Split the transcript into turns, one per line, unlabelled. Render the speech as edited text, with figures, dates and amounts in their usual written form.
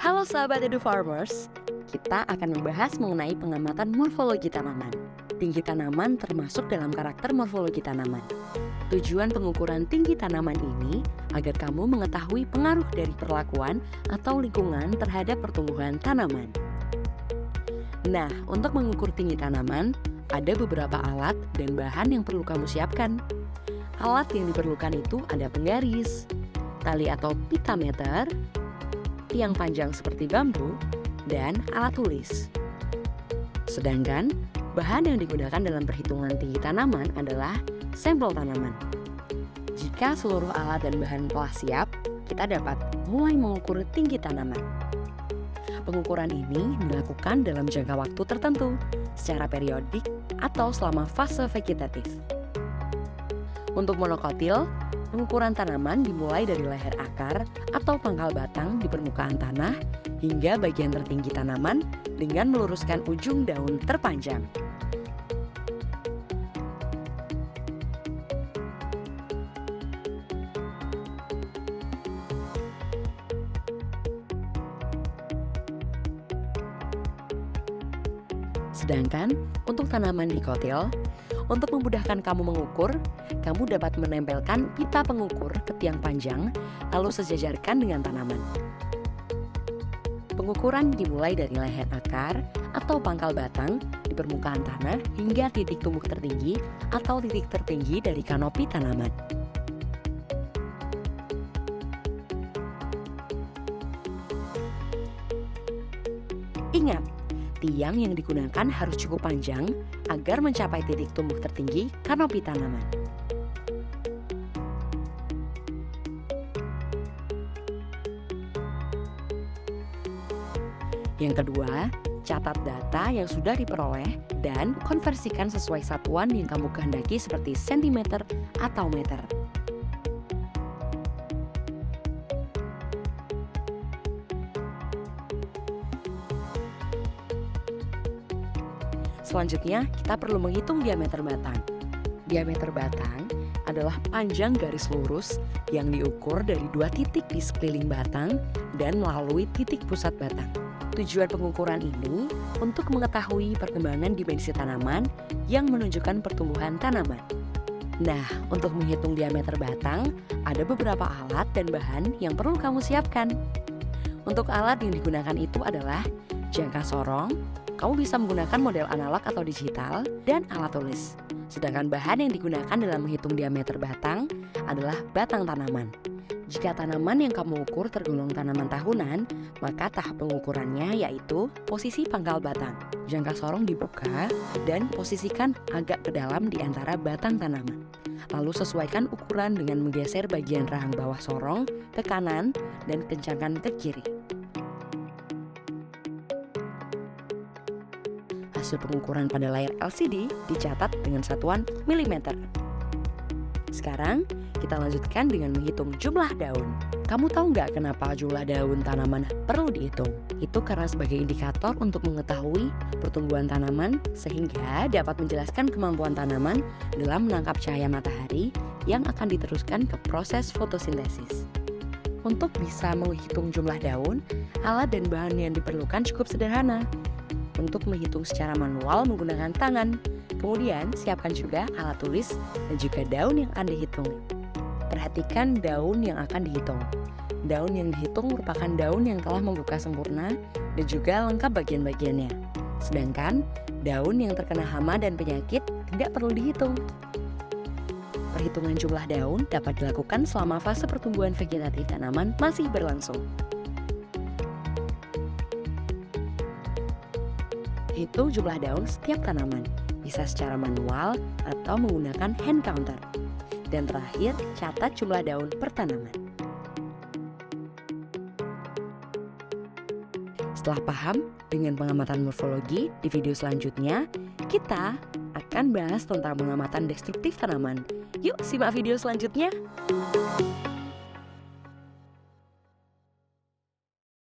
Halo sahabat Edu Farmers, kita akan membahas mengenai pengamatan morfologi tanaman. Tinggi tanaman termasuk dalam karakter morfologi tanaman. Tujuan pengukuran tinggi tanaman ini agar kamu mengetahui pengaruh dari perlakuan atau lingkungan terhadap pertumbuhan tanaman. Nah, untuk mengukur tinggi tanaman, ada beberapa alat dan bahan yang perlu kamu siapkan. Alat yang diperlukan itu ada penggaris, tali atau pita meter, tiang panjang seperti bambu, dan alat tulis. Sedangkan, bahan yang digunakan dalam perhitungan tinggi tanaman adalah sampel tanaman. Jika seluruh alat dan bahan telah siap, kita dapat mulai mengukur tinggi tanaman. Pengukuran ini dilakukan dalam jangka waktu tertentu, secara periodik atau selama fase vegetatif. Untuk monokotil, pengukuran tanaman dimulai dari leher akar atau pangkal batang di permukaan tanah hingga bagian tertinggi tanaman dengan meluruskan ujung daun terpanjang. Sedangkan untuk tanaman dikotil, untuk memudahkan kamu mengukur, kamu dapat menempelkan pita pengukur ke tiang panjang lalu sejajarkan dengan tanaman. Pengukuran dimulai dari leher akar atau pangkal batang di permukaan tanah hingga titik tumbuh tertinggi atau titik tertinggi dari kanopi tanaman. Ingat, tiang yang digunakan harus cukup panjang agar mencapai titik tumbuh tertinggi kanopi tanaman. Yang kedua, catat data yang sudah diperoleh dan konversikan sesuai satuan yang kamu kehendaki seperti sentimeter atau meter. Selanjutnya, kita perlu menghitung diameter batang. Diameter batang adalah panjang garis lurus yang diukur dari dua titik di sekeliling batang dan melalui titik pusat batang. Tujuan pengukuran ini untuk mengetahui perkembangan dimensi tanaman yang menunjukkan pertumbuhan tanaman. Nah, untuk menghitung diameter batang, ada beberapa alat dan bahan yang perlu kamu siapkan. Untuk alat yang digunakan itu adalah jangka sorong. Kamu bisa menggunakan model analog atau digital, dan alat tulis. Sedangkan bahan yang digunakan dalam menghitung diameter batang adalah batang tanaman. Jika tanaman yang kamu ukur tergolong tanaman tahunan, maka tahap pengukurannya yaitu posisi pangkal batang. Jangka sorong dibuka dan posisikan agak ke dalam di antara batang tanaman. Lalu sesuaikan ukuran dengan menggeser bagian rahang bawah sorong ke kanan dan kencangkan ke kiri. Hasil pengukuran pada layar LCD dicatat dengan satuan milimeter. Sekarang, kita lanjutkan dengan menghitung jumlah daun. Kamu tahu nggak kenapa jumlah daun tanaman perlu dihitung? Itu karena sebagai indikator untuk mengetahui pertumbuhan tanaman sehingga dapat menjelaskan kemampuan tanaman dalam menangkap cahaya matahari yang akan diteruskan ke proses fotosintesis. Untuk bisa menghitung jumlah daun, alat dan bahan yang diperlukan cukup sederhana. Untuk menghitung secara manual menggunakan tangan. Kemudian siapkan juga alat tulis dan juga daun yang akan dihitung. Perhatikan daun yang akan dihitung. Daun yang dihitung merupakan daun yang telah membuka sempurna dan juga lengkap bagian-bagiannya. Sedangkan daun yang terkena hama dan penyakit tidak perlu dihitung. Perhitungan jumlah daun dapat dilakukan selama fase pertumbuhan vegetatif tanaman masih berlangsung. Hitung jumlah daun setiap tanaman, bisa secara manual atau menggunakan hand counter. Dan terakhir, catat jumlah daun per tanaman. Setelah paham dengan pengamatan morfologi, di video selanjutnya, kita akan bahas tentang pengamatan destruktif tanaman. Yuk simak video selanjutnya.